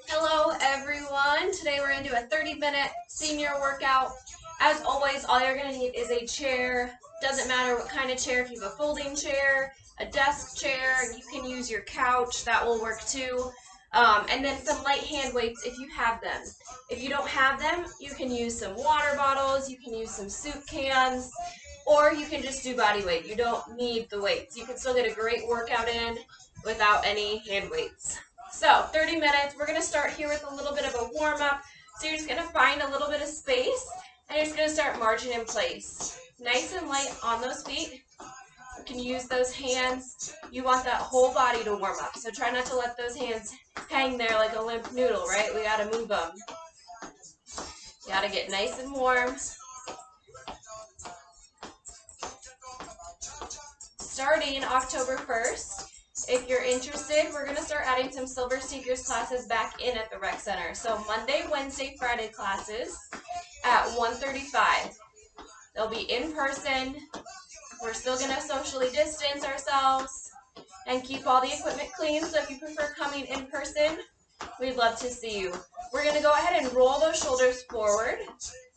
Hello everyone. Today we're going to do a 30-minute senior workout. As always, all you're going to need is a chair. Doesn't matter what kind of chair. If you have a folding chair, a desk chair, you can use your couch. That will work too. And then some light hand weights if you have them. If you don't have them, you can use some water bottles, you can use some soup cans, or you can just do body weight. You don't need the weights. You can still get a great workout in without any hand weights. So 30 minutes, we're going to start here with a little bit of a warm-up. So you're just going to find a little bit of space, and you're just going to start marching in place. Nice and light on those feet. You can use those hands. You want that whole body to warm up. So try not to let those hands hang there like a limp noodle, right? We got to move them. You got to get nice and warm. Starting October 1st, if you're interested, we're going to start adding some Silver Seekers classes back in at the Rec Center. So Monday, Wednesday, Friday classes at 1:35. They'll be in person. We're still going to socially distance ourselves and keep all the equipment clean. So if you prefer coming in person, we'd love to see you. We're going to go ahead and roll those shoulders forward.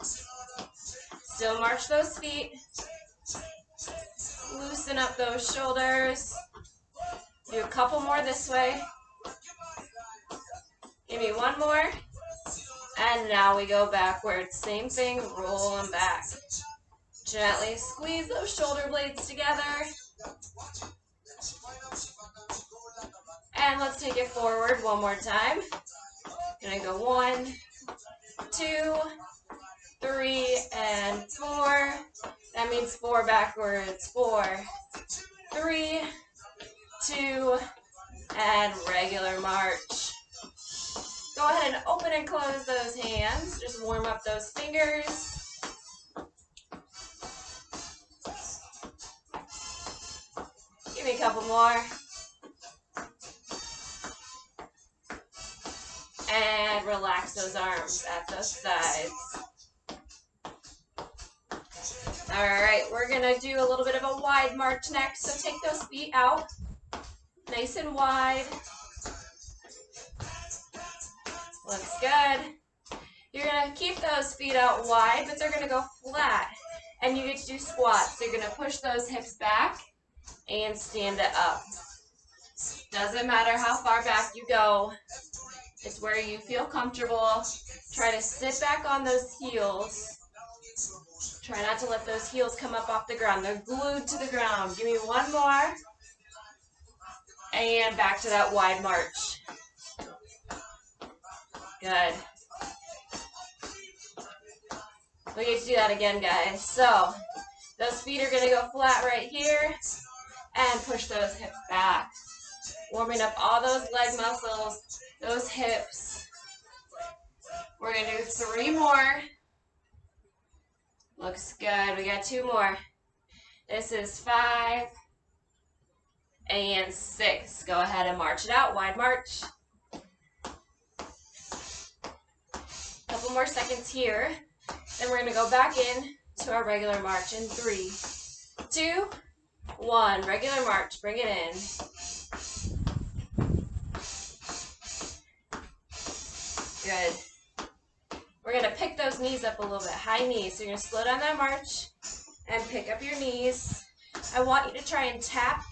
Still march those feet. Loosen up those shoulders. Do a couple more this way. Give me one more. And now we go backwards. Same thing, roll them back. Gently squeeze those shoulder blades together. And let's take it forward one more time. Gonna go 1, 2, 3, and 4. That means 4 backwards. 4, 3, 2, and regular march. Go ahead and open and close those hands. Just warm up those fingers. Give me a couple more. And relax those arms at the sides. Alright, we're going to do a little bit of a wide march next. So take those feet out. Nice and wide. Looks good. You're going to keep those feet out wide, but they're going to go flat. And you get to do squats. So you're going to push those hips back and stand it up. Doesn't matter how far back you go. It's where you feel comfortable. Try to sit back on those heels. Try not to let those heels come up off the ground. They're glued to the ground. Give me one more. And back to that wide march. Good. We get to do that again, guys. So, those feet are going to go flat right here. And push those hips back. Warming up all those leg muscles, those hips. We're going to do 3 more. Looks good. We got 2 more. This is 5 and 6. Go ahead and march it out. Wide march. Couple more seconds here. Then we're going to go back in to our regular march in 3, 2, 1. Regular march. Bring it in. Good. We're going to pick those knees up a little bit. High knees. So you're going to slow down that march and pick up your knees. I want you to try and tap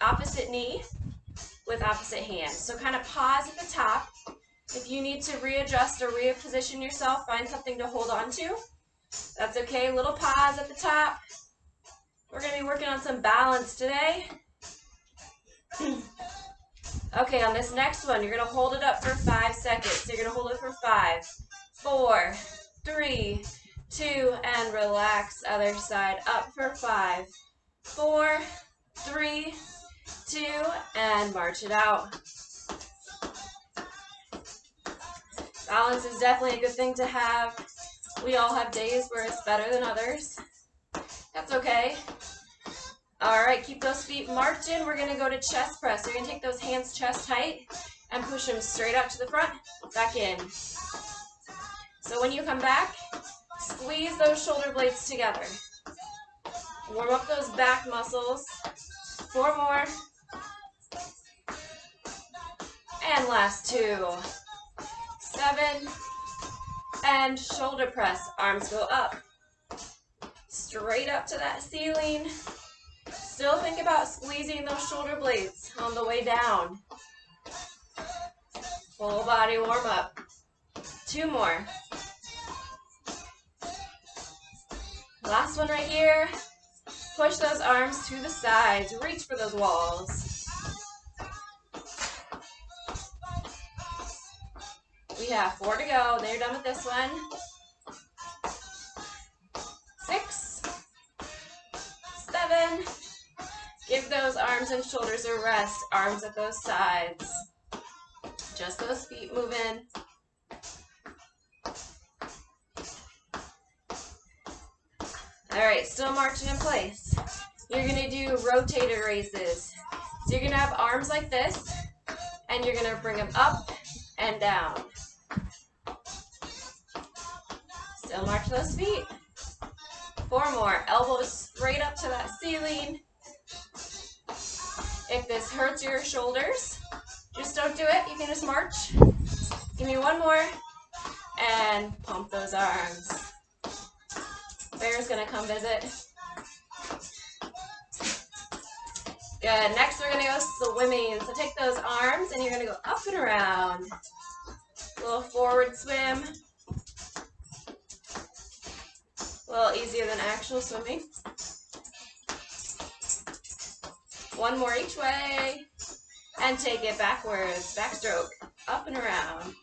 opposite knee with opposite hand. So kind of pause at the top. If you need to readjust or reposition yourself, find something to hold on to. That's okay. Little pause at the top. We're going to be working on some balance today. Okay, on this next one, you're going to hold it up for 5 seconds. So you're going to hold it for 5, 4, 3, 2, and relax. Other side up for 5, 4, 3, 2, and march it out. Balance is definitely a good thing to have. We all have days where it's better than others. That's okay. Alright, keep those feet marching. We're going to go to chest press. So you're going to take those hands chest height and push them straight out to the front, back in. So when you come back, squeeze those shoulder blades together. Warm up those back muscles. 4 more. And last 2. 7, and shoulder press. Arms go up, straight up to that ceiling. Still think about squeezing those shoulder blades on the way down. Full body warm up. 2 more. Last one right here. Push those arms to the sides. Reach for those walls. We have 4 to go. Then you're done with this one. 6, 7. Give those arms and shoulders a rest. Arms at those sides. Just those feet moving. All right, still marching in place. You're gonna do rotator raises. So you're gonna have arms like this, and you're gonna bring them up and down. Still march those feet. 4 more. Elbows straight up to that ceiling. If this hurts your shoulders, just don't do it. You can just march. Give me 1 more. And pump those arms. Bear's gonna come visit. Good. Next we're gonna go swimming. So take those arms and you're gonna go up and around. A little forward swim. A little easier than actual swimming. 1 more each way. And take it backwards. Backstroke. Up and around.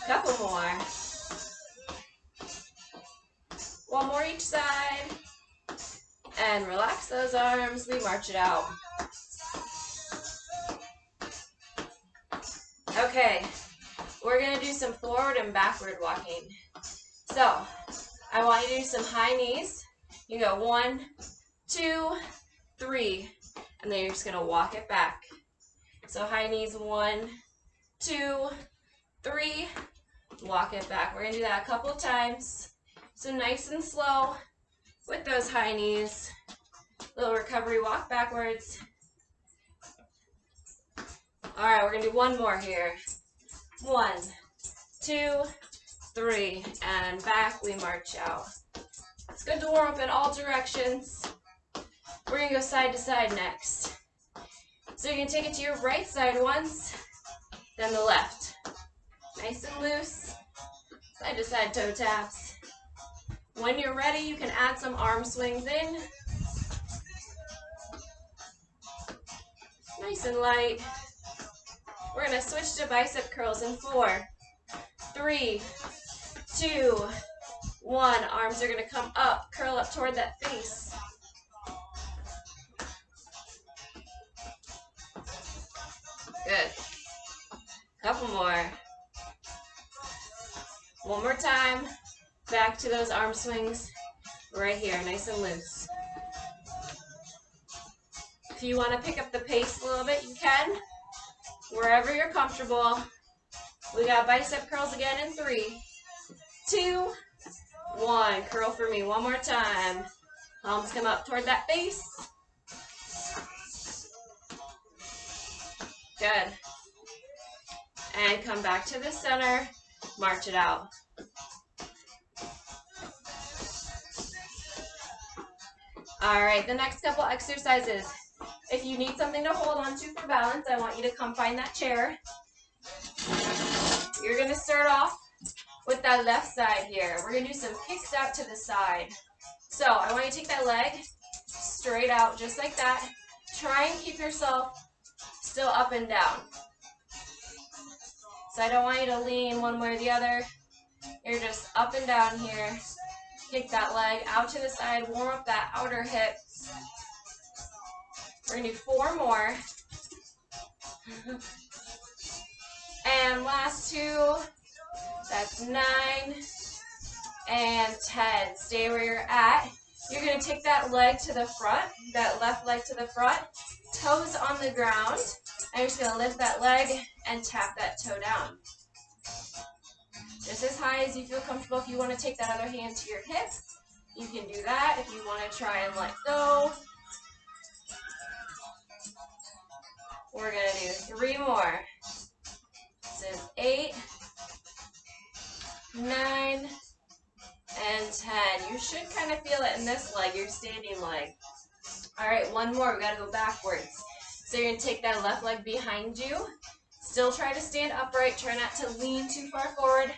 Couple more. 1 more each side. And relax those arms. We march it out. Okay. We're going to do some forward and backward walking. So, I want you to do some high knees. You go 1, 2, 3. And then you're just going to walk it back. So high knees, 1, 2, 3. Walk it back. We're going to do that a couple times. So nice and slow with those high knees. Little recovery walk backwards. All right, we're going to do 1 more here. 1, 2, 3, and back we march out. It's good to warm up in all directions. We're going to go side to side next. So you're going to take it to your right side once, then the left. Nice and loose. Side to side toe taps. When you're ready, you can add some arm swings in. Nice and light. We're going to switch to bicep curls in 4, 3, 2, 1. Arms are going to come up, curl up toward that face. Good. Couple more. 1 more time. Back to those arm swings right here, nice and loose. If you want to pick up the pace a little bit, you can. Wherever you're comfortable. We got bicep curls again in 3, 2, 1. Curl for me 1 more time. Palms come up toward that face. Good. And come back to the center. March it out. All right, the next couple exercises. If you need something to hold on to for balance, I want you to come find that chair. You're going to start off with that left side here. We're going to do some kicks out to the side. So I want you to take that leg straight out just like that. Try and keep yourself still up and down. So I don't want you to lean one way or the other. You're just up and down here. Kick that leg out to the side. Warm up that outer hip. We're going to do 4 more. And last 2. That's 9 and 10. Stay where you're at. You're going to take that leg to the front, that left leg to the front, toes on the ground. And you're just going to lift that leg and tap that toe down. Just as high as you feel comfortable. If you want to take that other hand to your hip, you can do that. If you want to try and let go. We're going to do 3 more. This is 8, 9, and 10. You should kind of feel it in this leg, your standing leg. All right, 1 more. We got to go backwards. So you're going to take that left leg behind you. Still try to stand upright. Try not to lean too far forward.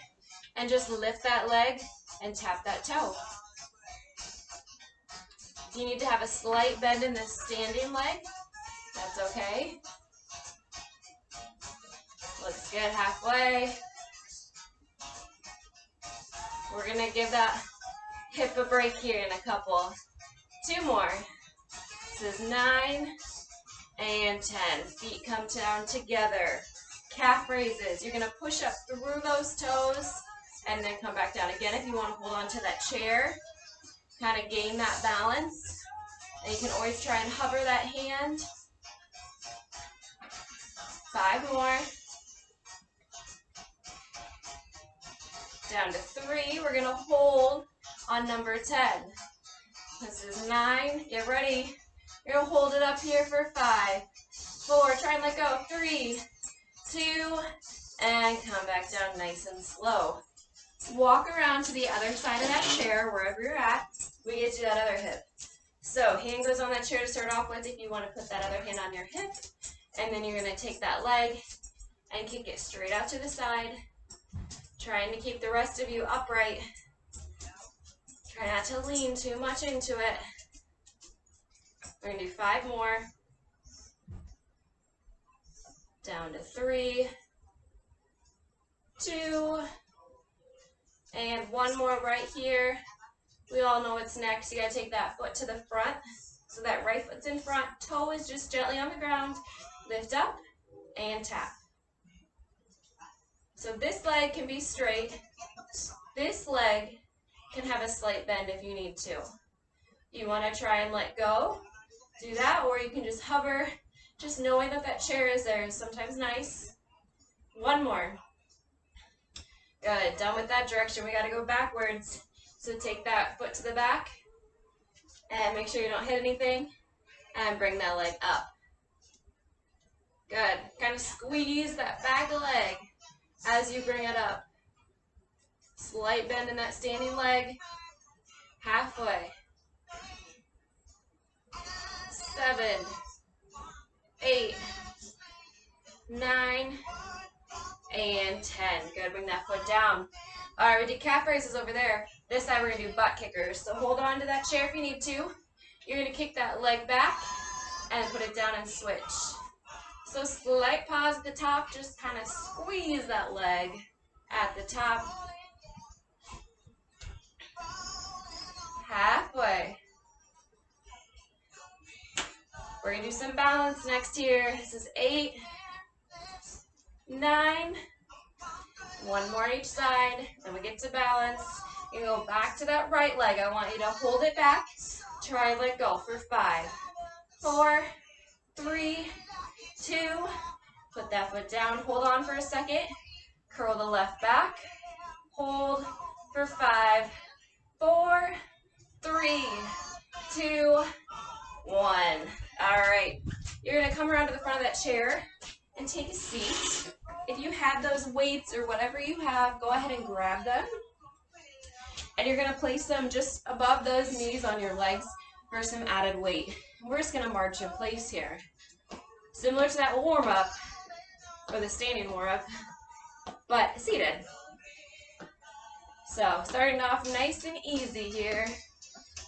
And just lift that leg and tap that toe. If you need to have a slight bend in the standing leg, that's okay. Looks good halfway. We're going to give that hip a break here in a couple. 2 more. This is 9 and 10. Feet come down together. Calf raises. You're going to push up through those toes and then come back down. Again, if you want to hold on to that chair, kind of gain that balance. And you can always try and hover that hand. 5 more. Down to 3. We're going to hold on number 10. This is 9. Get ready. You're going to hold it up here for 5, 4. Try and let go. 3, 2, and come back down nice and slow. Walk around to the other side of that chair, wherever you're at. We get to that other hip. So hand goes on that chair to start off with if you want to put that other hand on your hip. And then you're going to take that leg and kick it straight out to the side. Trying to keep the rest of you upright. Try not to lean too much into it. We're going to do 5 more. Down to 3, 2, and 1 more right here. We all know what's next. You got to take that foot to the front. So that right foot's in front. Toe is just gently on the ground. Lift up and tap. So this leg can be straight. This leg can have a slight bend if you need to. You want to try and let go. Do that, or you can just hover. Just knowing that that chair is there is sometimes nice. 1 more. Good. Done with that direction. We got to go backwards. So take that foot to the back and make sure you don't hit anything and bring that leg up. Good. Kind of squeeze that back leg as you bring it up. Slight bend in that standing leg. Halfway. 7, 8, 9, and 10. Good, bring that foot down. All right, we did calf raises over there. This time we're going to do butt kickers. So hold on to that chair if you need to. You're going to kick that leg back and put it down and switch. So slight pause at the top, just kind of squeeze that leg at the top. Halfway. We're going to do some balance next here. This is 8, 9, 1 more each side. Then we get to balance. You go back to that right leg. I want you to hold it back. Try and let go for 5, 4, 3, 2. Put that foot down. Hold on for a second. Curl the left back. Hold for 5, 4, 3, 2, 1. All right. You're going to come around to the front of that chair and take a seat. If you have those weights or whatever you have, go ahead and grab them. And you're going to place them just above those knees on your legs for some added weight. We're just going to march in place here. Similar to that warm-up, or the standing warm-up, but seated. So starting off nice and easy here.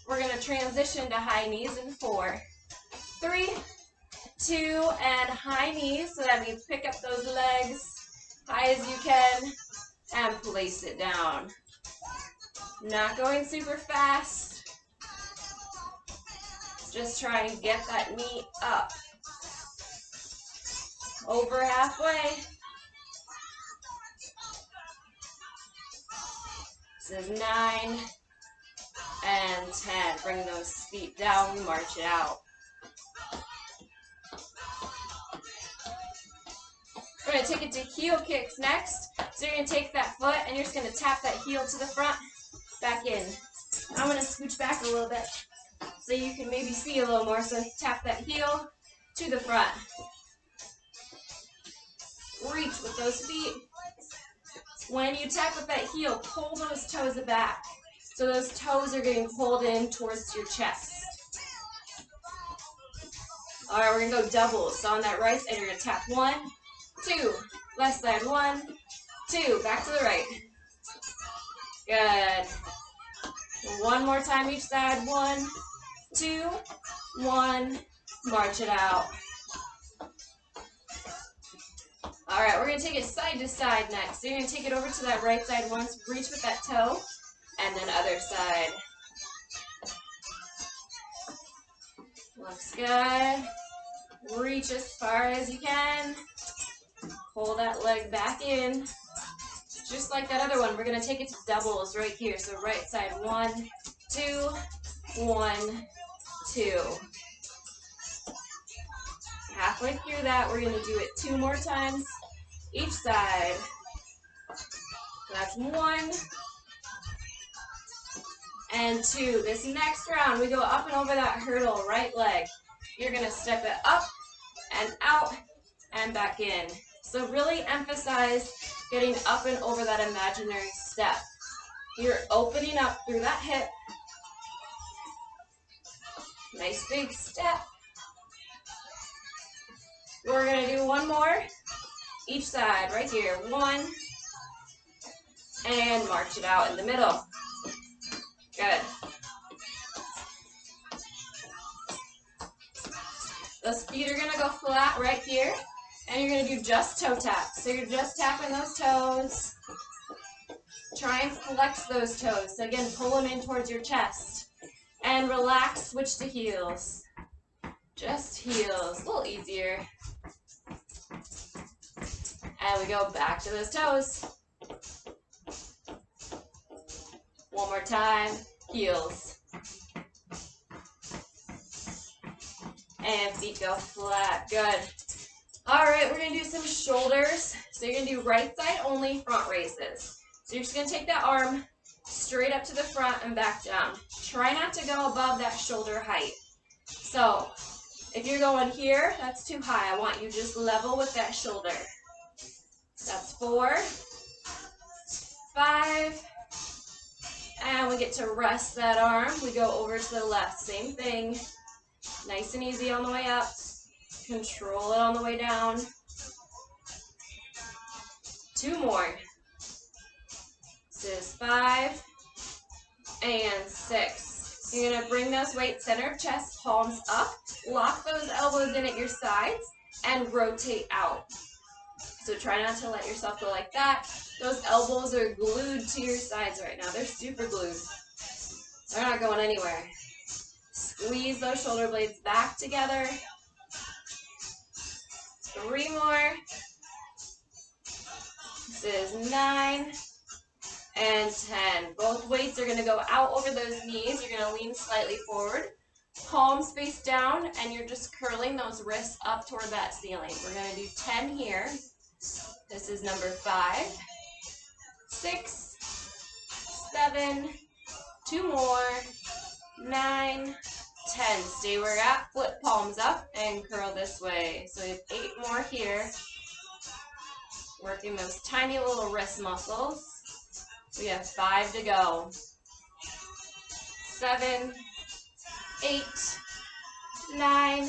We're going to transition to high knees in 4, 3, 2, and high knees. So that means pick up those legs high as you can and place it down. Not going super fast. Just try and get that knee up. Over halfway. This is 9 and 10. Bring those feet down, march it out. We're going to take it to heel kicks next. So you're going to take that foot and you're just going to tap that heel to the front, back in. I'm going to scooch back a little bit so you can maybe see a little more. So tap that heel to the front. reach with those feet. When you tap with that heel, pull those toes back. So those toes are getting pulled in towards your chest. All right, we're gonna go doubles. So on that right side, you're gonna tap 1, 2, left side 1, 2, back to the right. Good. One more time each side, 1, 2, 1, march it out. All right, we're gonna take it side to side next. So you're gonna take it over to that right side once, reach with that toe, and then other side. Looks good. Reach as far as you can. Pull that leg back in. Just like that other one, we're going to take it to doubles right here. So right side, 1, 2, 1, 2. Halfway through that, we're going to do it 2 more times each side. That's 1 and 2. This next round, we go up and over that hurdle, right leg. You're going to step it up and out and back in. So really emphasize getting up and over that imaginary step. You're opening up through that hip. Nice big step. We're going to do 1 more each side right here. 1 and march it out in the middle. Good. Those feet are going to go flat right here, and you're going to do just toe taps. So you're just tapping those toes. Try and flex those toes. So again, pull them in towards your chest. And relax, switch to heels. Just heels, a little easier. And we go back to those toes. One more time, heels. And feet go flat, good. All right, we're gonna do some shoulders. So you're gonna do right side only front raises. So you're just gonna take that arm straight up to the front and back down. Try not to go above that shoulder height. So if you're going here, that's too high. I want you just level with that shoulder. That's 4, 5, and we get to rest that arm. We go over to the left, same thing. Nice and easy on the way up. Control it on the way down. 2 more. This is 5 and 6. You're going to bring those weights center of chest, palms up, lock those elbows in at your sides, and rotate out. So try not to let yourself go like that. Those elbows are glued to your sides right now. They're super glued. They're not going anywhere. Squeeze those shoulder blades back together. 3 more. This is 9 and 10. Both weights are going to go out over those knees. You're going to lean slightly forward. Palms face down, and you're just curling those wrists up toward that ceiling. We're going to do 10 here. This is number 5, 6, 7, 2 more, 9, 10. Stay where you're at, flip palms up, and curl this way. So we have 8 more here. Working those tiny little wrist muscles. We have 5 to go. 7, 8, 9,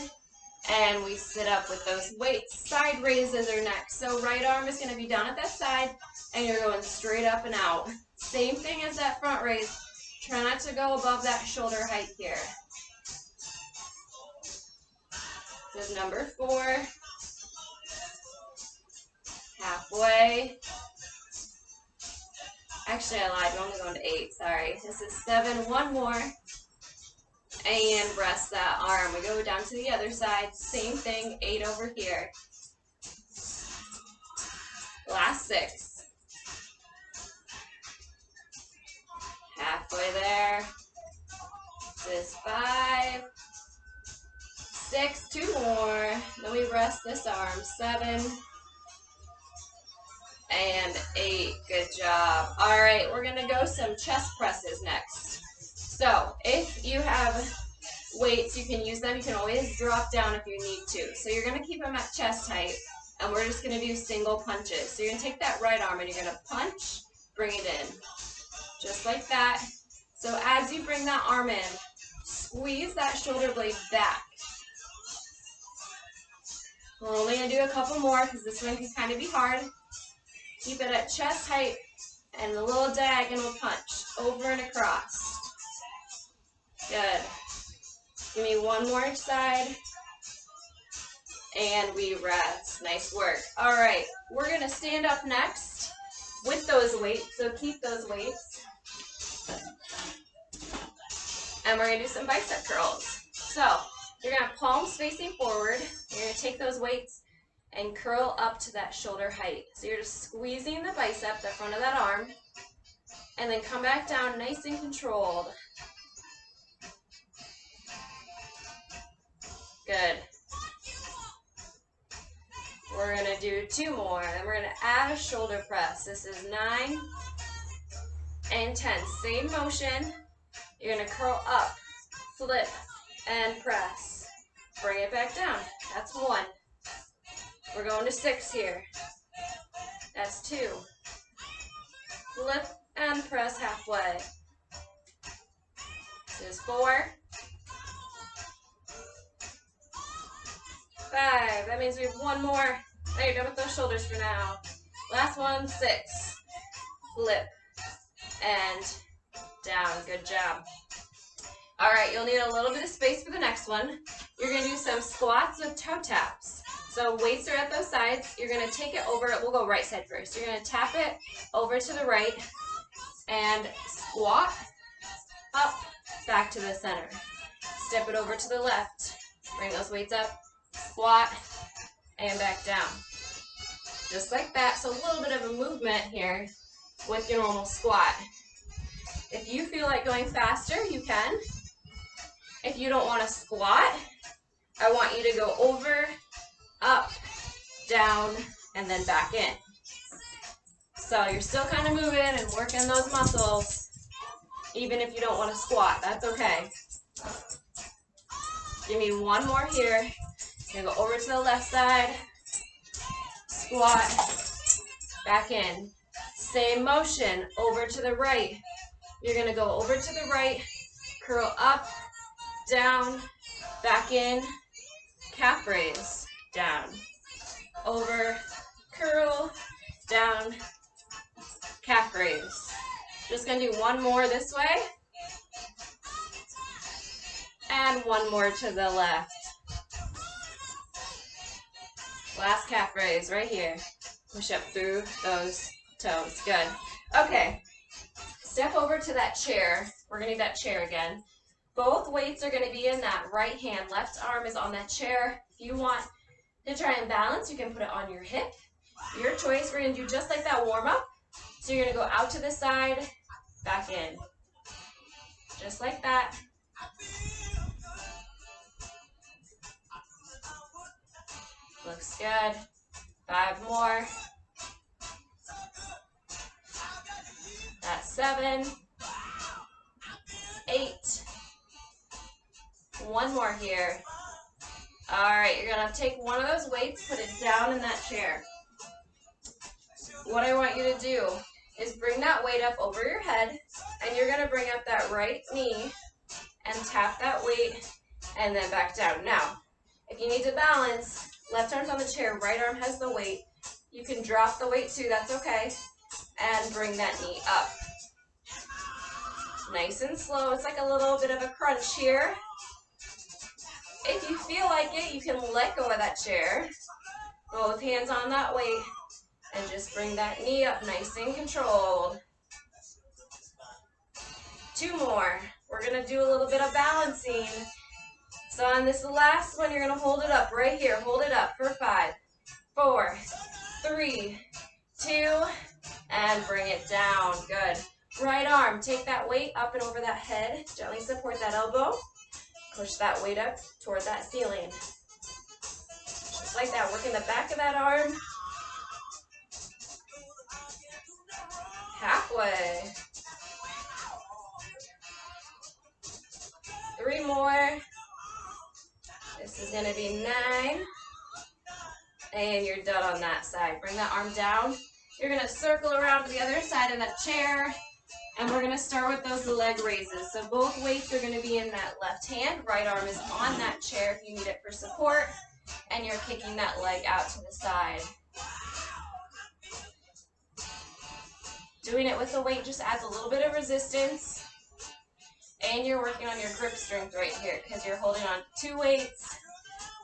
and we sit up with those weights. Side raises are next. So right arm is going to be down at that side, and you're going straight up and out. Same thing as that front raise. Try not to go above that shoulder height here. This is number 4. Halfway. Actually, I lied. We're only going to 8. Sorry. This is 7. 1 more. And rest that arm. We go down to the other side. Same thing. 8 over here. Last 6. Halfway there. This is 5. 6. 2 more. Then we rest this arm. 7. And 8. Good job. All right, we're going to go some chest presses next. So if you have weights, you can use them. You can always drop down if you need to. So you're going to keep them at chest height. And we're just going to do single punches. So you're going to take that right arm and you're going to punch, bring it in. Just like that. So as you bring that arm in, squeeze that shoulder blade back. We're only going to do a couple more because this one can kind of be hard. Keep it at chest height and a little diagonal punch over and across. Good. Give me one more each side. And we rest. Nice work. All right, we're going to stand up next with those weights. So keep those weights. And we're going to do some bicep curls. So you're going to have palms facing forward. You're going to take those weights and curl up to that shoulder height. So you're just squeezing the bicep, the front of that arm, and then come back down nice and controlled. Good. We're going to do 2 more, and we're going to add a shoulder press. This is 9 and 10. Same motion. You're going to curl up, flip, and press. Bring it back down. That's 1. We're going to 6 here. That's 2. Flip and press halfway. This is 4. 5. That means we have 1 more. Now you're done with those shoulders for now. Last one, 6. Flip and down. Good job. All right, you'll need a little bit of space for the next one. You're going to do some squats with toe taps. So weights are at those sides. You're going to take it over. We'll go right side first. You're going to tap it over to the right and squat up, back to the center. Step it over to the left. Bring those weights up, squat, and back down. Just like that. So a little bit of a movement here with your normal squat. If you feel like going faster, you can. If you don't want to squat, I want you to go over, up, down, and then back in. So you're still kind of moving and working those muscles, even if you don't want to squat. That's okay. Give me 1 more here. You're going to go over to the left side, squat, back in. Same motion, over to the right. You're going to go over to the right, curl up, down, back in, calf raise, down, over, curl, down, calf raise. Just going to do 1 more this way, and 1 more to the left. Last calf raise right here. Push up through those toes. Good. Okay. Step over to that chair. We're going to need that chair again. Both weights are going to be in that right hand. Left arm is on that chair. If you want to try and balance, you can put it on your hip. Your choice. We're going to do just like that warm up. So you're going to go out to the side, back in. Just like that. Looks good. 5 more. That's 7. 8. 1 more here. All right, you're going to take one of those weights, put it down in that chair. What I want you to do is bring that weight up over your head, and you're going to bring up that right knee and tap that weight and then back down. Now, if you need to balance, left arm's on the chair, right arm has the weight. You can drop the weight too, that's okay, and bring that knee up. Nice and slow. It's like a little bit of a crunch here. If you feel like it, you can let go of that chair. Both hands on that weight, and just bring that knee up nice and controlled. 2 more. We're going to do a little bit of balancing. So on this last one, you're going to hold it up right here. Hold it up for 5, 4, 3, 2, and bring it down. Good. Right arm, take that weight up and over that head. Gently support that elbow. Push that weight up toward that ceiling. Just like that, working the back of that arm. Halfway. 3 more. This is going to be 9 And you're done on that side. Bring that arm down. You're going to circle around to the other side of that chair. And we're going to start with those leg raises. So both weights are going to be in that left hand. Right arm is on that chair if you need it for support. And you're kicking that leg out to the side. Doing it with the weight just adds a little bit of resistance. And you're working on your grip strength right here because you're holding on to 2 weights.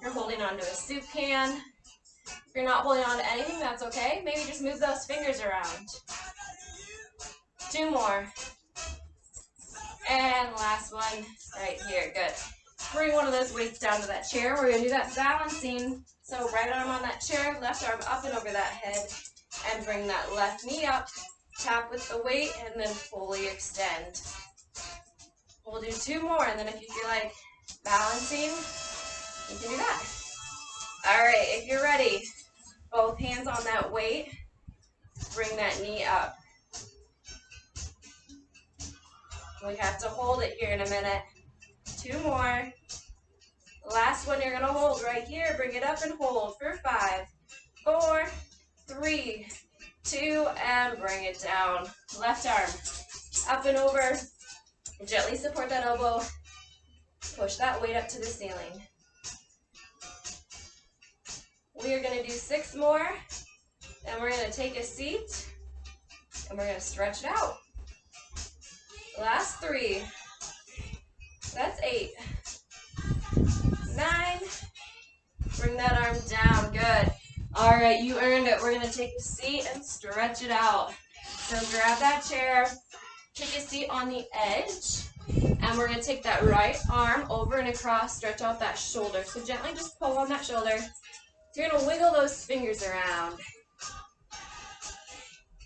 You're holding on to a soup can. If you're not holding on to anything, that's okay. Maybe just move those fingers around. 2 more. And last one right here. Good. Bring one of those weights down to that chair. We're going to do that balancing. So right arm on that chair, left arm up and over that head. And bring that left knee up. Tap with the weight and then fully extend. We'll do 2 more, and then if you feel like balancing, you can do that. All right, if you're ready, both hands on that weight. Bring that knee up. We have to hold it here in a minute. 2 more. Last one you're going to hold right here. Bring it up and hold for 5, 4, 3, 2, and bring it down. Left arm up and over. Gently support that elbow. Push that weight up to the ceiling. We are going to do 6 more. Then we're going to take a seat. And we're going to stretch it out. Last 3. That's 8. 9. Bring that arm down. Good. All right, you earned it. We're going to take a seat and stretch it out. So grab that chair. Take a seat on the edge. And we're going to take that right arm over and across. Stretch out that shoulder. So gently just pull on that shoulder. You're going to wiggle those fingers around.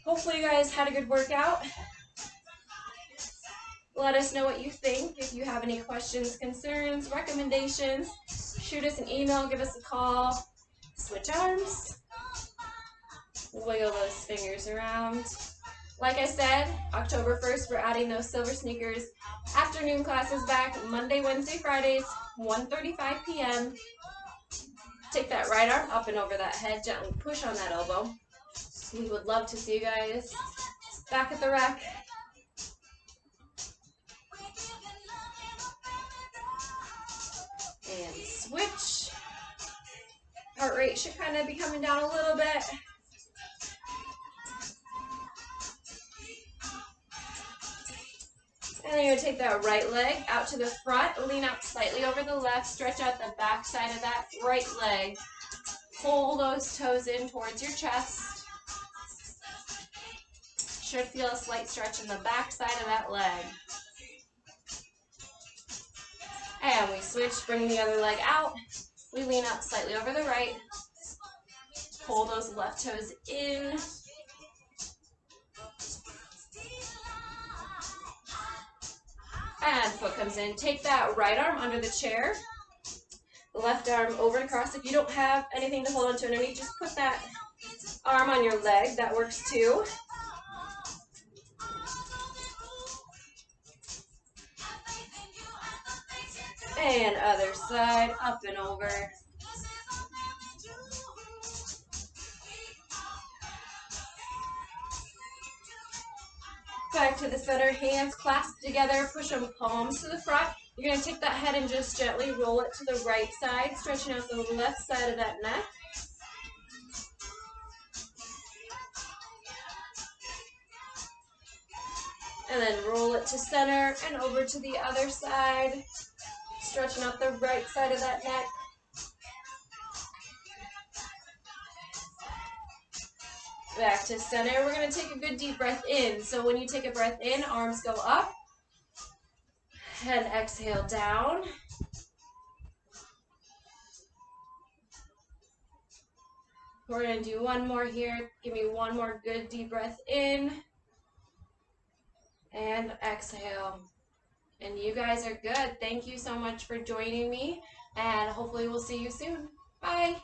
Hopefully you guys had a good workout. Let us know what you think. If you have any questions, concerns, recommendations, shoot us an email, give us a call. Switch arms. Wiggle those fingers around. Like I said, October 1st, we're adding those silver sneakers. Afternoon classes back, Monday, Wednesday, Fridays, 1:35 p.m. Take that right arm up and over that head. Gently push on that elbow. We would love to see you guys back at the rack. And switch. Heart rate should kind of be coming down a little bit. And then you're going to take that right leg out to the front, lean out slightly over the left, stretch out the back side of that right leg. Pull those toes in towards your chest. Should feel a slight stretch in the back side of that leg. And we switch, bring the other leg out. We lean out slightly over the right. Pull those left toes in. And foot comes in. Take that right arm under the chair. Left arm over and across. If you don't have anything to hold on to underneath, just put that arm on your leg. That works too. And other side, up and over. Back to the center, hands clasped together, push them palms to the front. You're going to take that head and just gently roll it to the right side, stretching out the left side of that neck. And then roll it to center and over to the other side, stretching out the right side of that neck. Back to center. We're going to take a good deep breath in. So when you take a breath in, arms go up. And exhale down. We're going to do one more here. Give me one more good deep breath in. And exhale. And you guys are good. Thank you so much for joining me. And hopefully we'll see you soon. Bye.